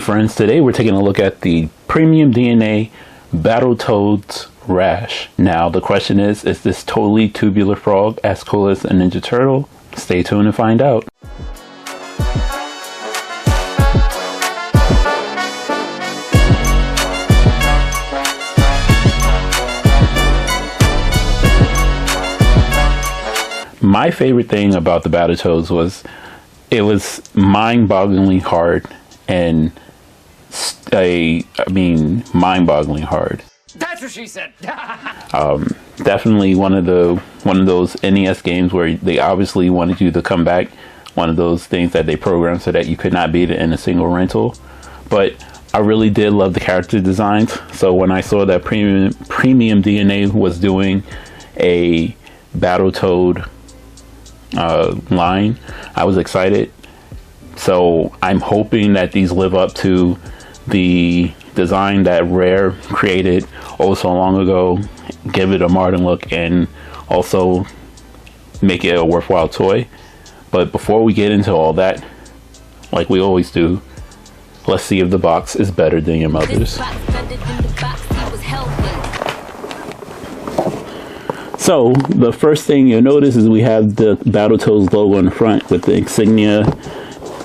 friends, today we're taking a look at the Premium DNA Battletoads Rash. Now the question is this totally tubular frog as cool as a Ninja Turtle? Stay tuned and find out. My favorite thing about the Battletoads was it was mind-bogglingly hard, and mind-bogglingly hard. That's what she said. Definitely one of those NES games where they obviously wanted you to come back. One of those things that they programmed so that you could not beat it in a single rental. But I really did love the character designs. So when I saw that Premium DNA was doing a Battletoad line, I was excited. So I'm hoping that these live up to the design that Rare created oh so long ago, give it a modern look, and also make it a worthwhile toy. But before we get into all that, like we always do, let's see if the box is better than your mother's. So the first thing you'll notice is we have the Battletoads logo on the front with the insignia,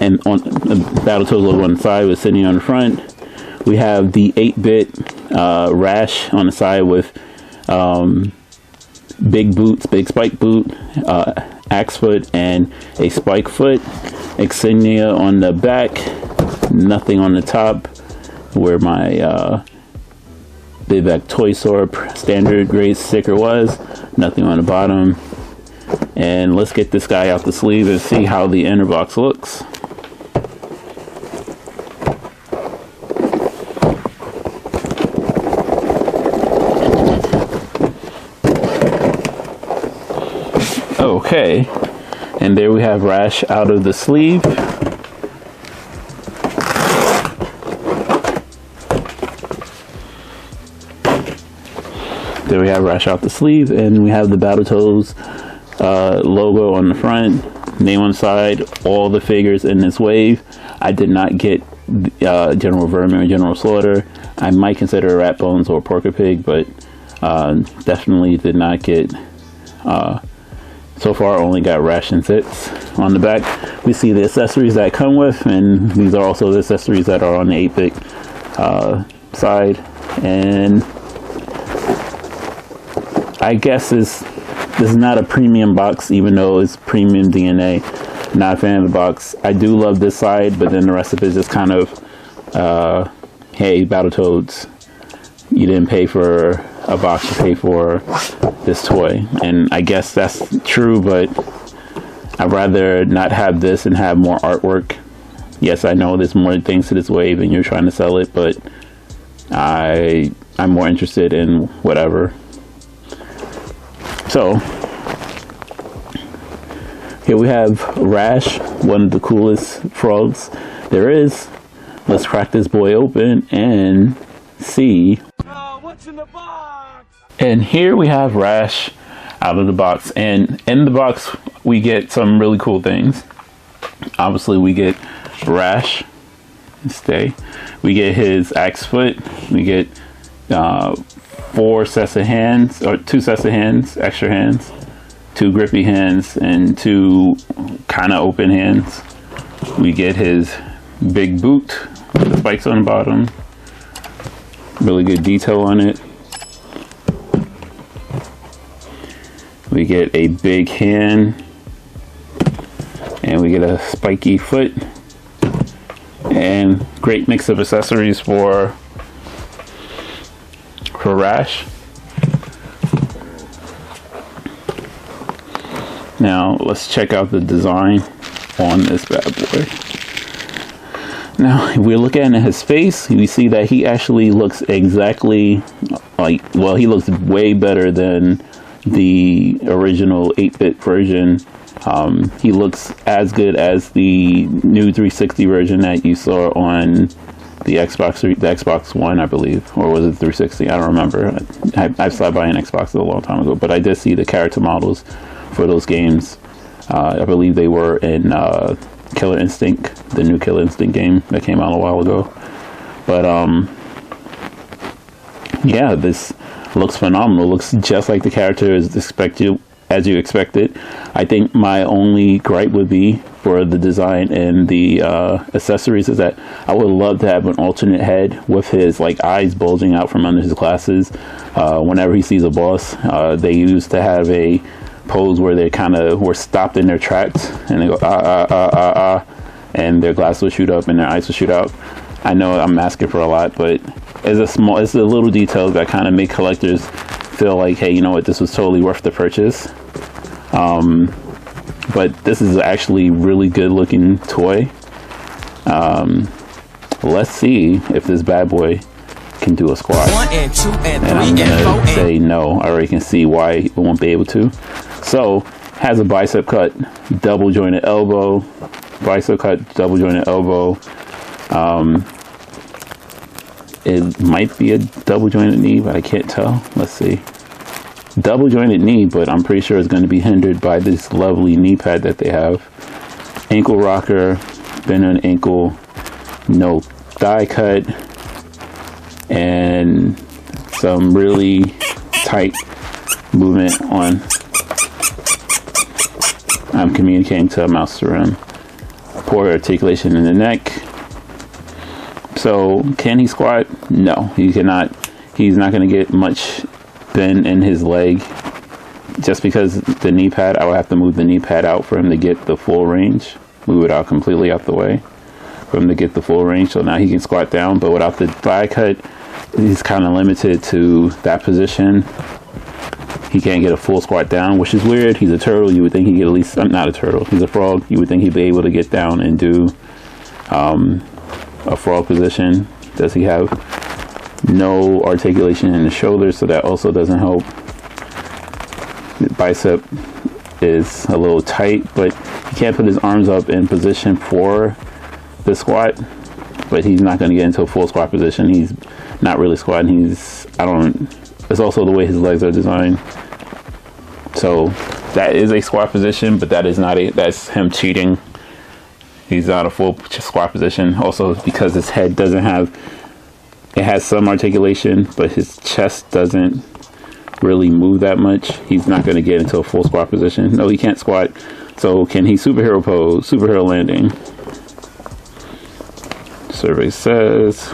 and on the Battletoads logo on the side with insignia on the front. We have the 8-bit Rash on the side with big boots, big spike boot, axe foot, and a spike foot. Insignia on the back, nothing on the top where my Big Back Toy Store standard grade sticker was, nothing on the bottom. And let's get this guy out the sleeve and see how the inner box looks. Okay, and there we have Rash out of the sleeve. There we have Rash out the sleeve, and we have the Battletoads logo on the front, name on the side, all the figures in this wave. I did not get General Vermin or General Slaughter. I might consider a Rat Bones or Porker Pig, but definitely did not get so far only got Rash and Zits. On the back we see the accessories that come with, and these are also the accessories that are on the 8-bit side. And I guess this is not a premium box, even though it's Premium DNA. Not a fan of the box. I do love this side, but then the rest of it is just kind of hey, Battletoads, you didn't pay for a box to pay for this toy. And I guess that's true, but I'd rather not have this and have more artwork. Yes, I know there's more things to this wave and you're trying to sell it, but I'm more interested in whatever. So here we have Rash, one of the coolest frogs there is. Let's crack this boy open and see. What's in the box? And here we have Rash out of the box, and in the box we get some really cool things. Obviously we get Rash, we get his axe foot, we get 4 sets of hands, or 2 sets of hands, extra hands, 2 grippy hands, and 2 kind of open hands. We get his big boot with the spikes on the bottom. Really good detail on it. We get a big hand, and we get a spiky foot, and great mix of accessories for Rash. Now let's check out the design on this bad boy. Now if we're looking at his face, we see that he actually looks exactly like, well, he looks way better than the original 8-bit version. He looks as good as the new 360 version that you saw on the Xbox One, I believe, or was it 360? I don't remember. I stopped by an Xbox a long time ago, but I did see the character models for those games. I believe they were in Killer Instinct, the new Killer Instinct game that came out a while ago. But yeah, this looks phenomenal. Looks just like the character is expected, as you expected. I think my only gripe would be for the design and the accessories is that I would love to have an alternate head with his like eyes bulging out from under his glasses. Whenever he sees a boss, they used to have a pose where they kind of were stopped in their tracks and they go and their glasses would shoot up and their eyes would shoot out. I know I'm asking for a lot, but it's a little details that kind of make collectors feel like, hey, you know what, this was totally worth the purchase. But this is actually really good looking toy. Let's see if this bad boy can do a squat. 1 and 2 and 3 I'm and 4 gonna say no. I already can see why it won't be able to. So has a bicep cut, double jointed elbow, bicep cut, double jointed elbow. It might be a double jointed knee, but I can't tell. Let's see. Double jointed knee, but I'm pretty sure it's going to be hindered by this lovely knee pad that they have. Ankle rocker, bend on ankle, no thigh cut, and some really tight movement on. I'm communicating to a mouse around. Poor articulation in the neck. So can he squat? No, he cannot. He's not going to get much bend in his leg. Just because the knee pad, I would have to move the knee pad out for him to get the full range. Move it out completely out the way for him to get the full range. So now he can squat down, but without the thigh cut, he's kind of limited to that position. He can't get a full squat down, which is weird. He's a turtle. You would think he'd get at least, not a turtle, he's a frog. You would think he'd be able to get down and do a frog position. Does he have no articulation in the shoulders? So that also doesn't help. The bicep is a little tight, but he can't put his arms up in position for the squat. But he's not going to get into a full squat position. He's not really squatting. It's also the way his legs are designed. So that is a squat position, but that is not that's him cheating. He's not a full squat position. Also because his head doesn't have, it has some articulation, but his chest doesn't really move that much. He's not going to get into a full squat position. No, he can't squat. So can he superhero pose, superhero landing? Survey says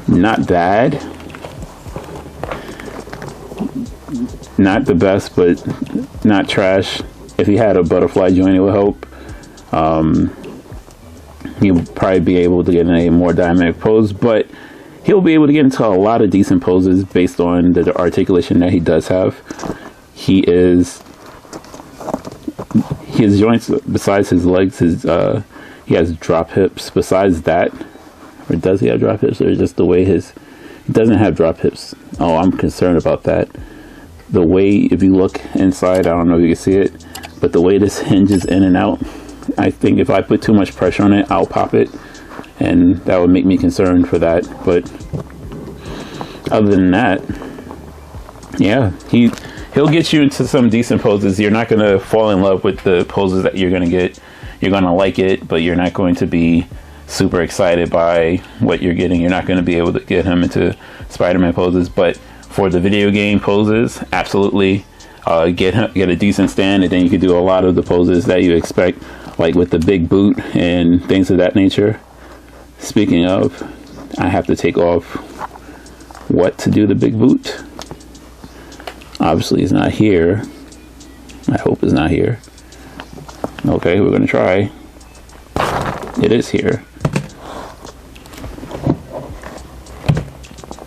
not bad. Not the best, but not trash. If he had a butterfly joint, it would help. He would probably be able to get in a more dynamic pose, but he'll be able to get into a lot of decent poses based on the articulation that he does have. His joints, besides his legs, he has drop hips. Besides that, or does he have drop hips, or just the way he doesn't have drop hips? Oh, I'm concerned about that. The way, if you look inside, I don't know if you can see it, but the way this hinges in and out, I think if I put too much pressure on it, I'll pop it, and that would make me concerned for that. But other than that, yeah, he'll get you into some decent poses. You're not gonna fall in love with the poses that you're gonna get. You're gonna like it, but you're not going to be super excited by what you're getting. You're not going to be able to get him into Spider-Man poses, but for the video game poses, absolutely get a decent stand, and then you can do a lot of the poses that you expect, like with the big boot and things of that nature. Speaking of, I have to take off what to do the big boot. Obviously it's not here. I hope it's not here. Okay, we're gonna try. It is here.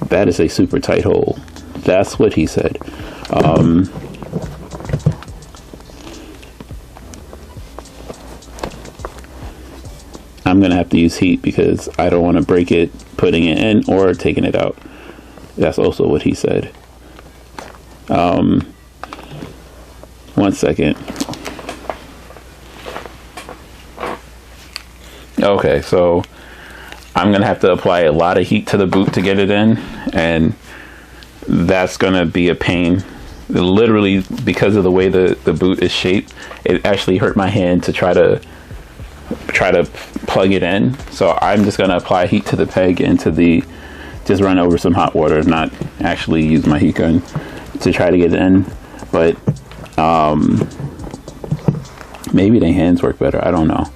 That is a super tight hole. That's what he said. I'm gonna have to use heat because I don't want to break it putting it in or taking it out. That's also what he said. 1 second. Okay, so I'm gonna have to apply a lot of heat to the boot to get it in, and that's gonna be a pain. Literally, because of the way the boot is shaped, it actually hurt my hand to try to try to plug it in. So I'm just going to apply heat to the peg and to the, just run over some hot water, not actually use my heat gun to try to get it in. But maybe the hands work better, I don't know.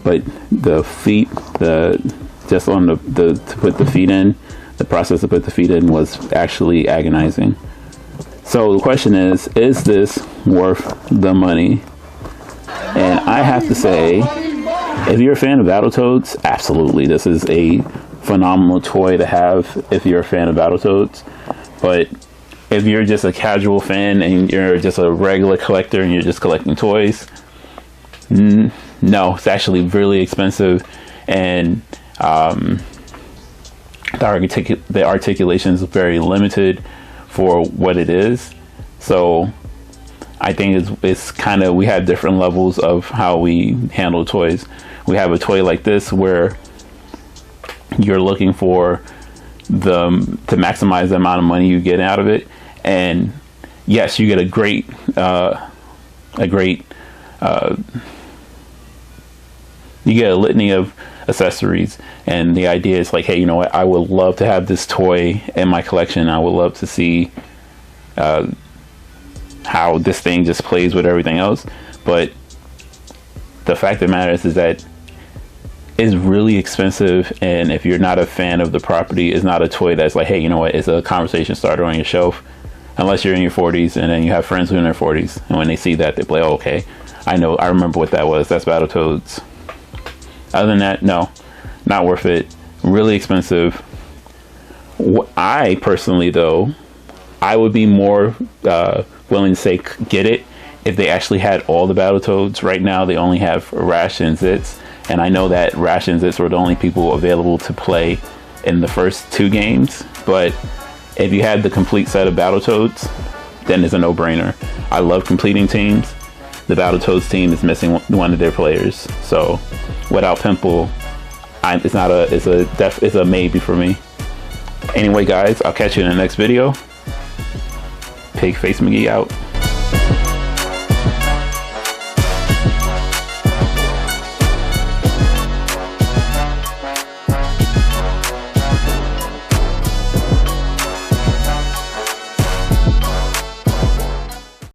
But the feet, just on the to put the feet in, the process to put the feet in was actually agonizing. So the question is this worth the money? And I have to say, if you're a fan of Battletoads, absolutely, this is a phenomenal toy to have if you're a fan of Battletoads. But if you're just a casual fan and you're just a regular collector and you're just collecting toys, no, it's actually really expensive, and the articulation is very limited for what it is. So I think it's kind of, we have different levels of how we handle toys. We have a toy like this where you're looking for to maximize the amount of money you get out of it, and yes, you get a great you get a litany of accessories, and the idea is like, hey, you know what, I would love to have this toy in my collection. I would love to see how this thing just plays with everything else. But the fact that matters is that it's really expensive, and if you're not a fan of the property, it's not a toy that's like, hey, you know what, it's a conversation starter on your shelf, unless you're in your 40s and then you have friends who are in their 40s, and when they see that, they're like, oh, okay, I remember what that was, that's Battletoads. Other than that, no, not worth it. Really expensive. I personally, though, I would be more willing to say get it if they actually had all the Battletoads. Right now, they only have Rash and Zitz, and I know that Rash and Zitz were the only people available to play in the first 2 games. But if you had the complete set of Battletoads, then it's a no-brainer. I love completing teams. The Battletoads team is missing one of their players, so without Pimple, it's a maybe for me. Anyway, guys, I'll catch you in the next video. Pigface McGee out.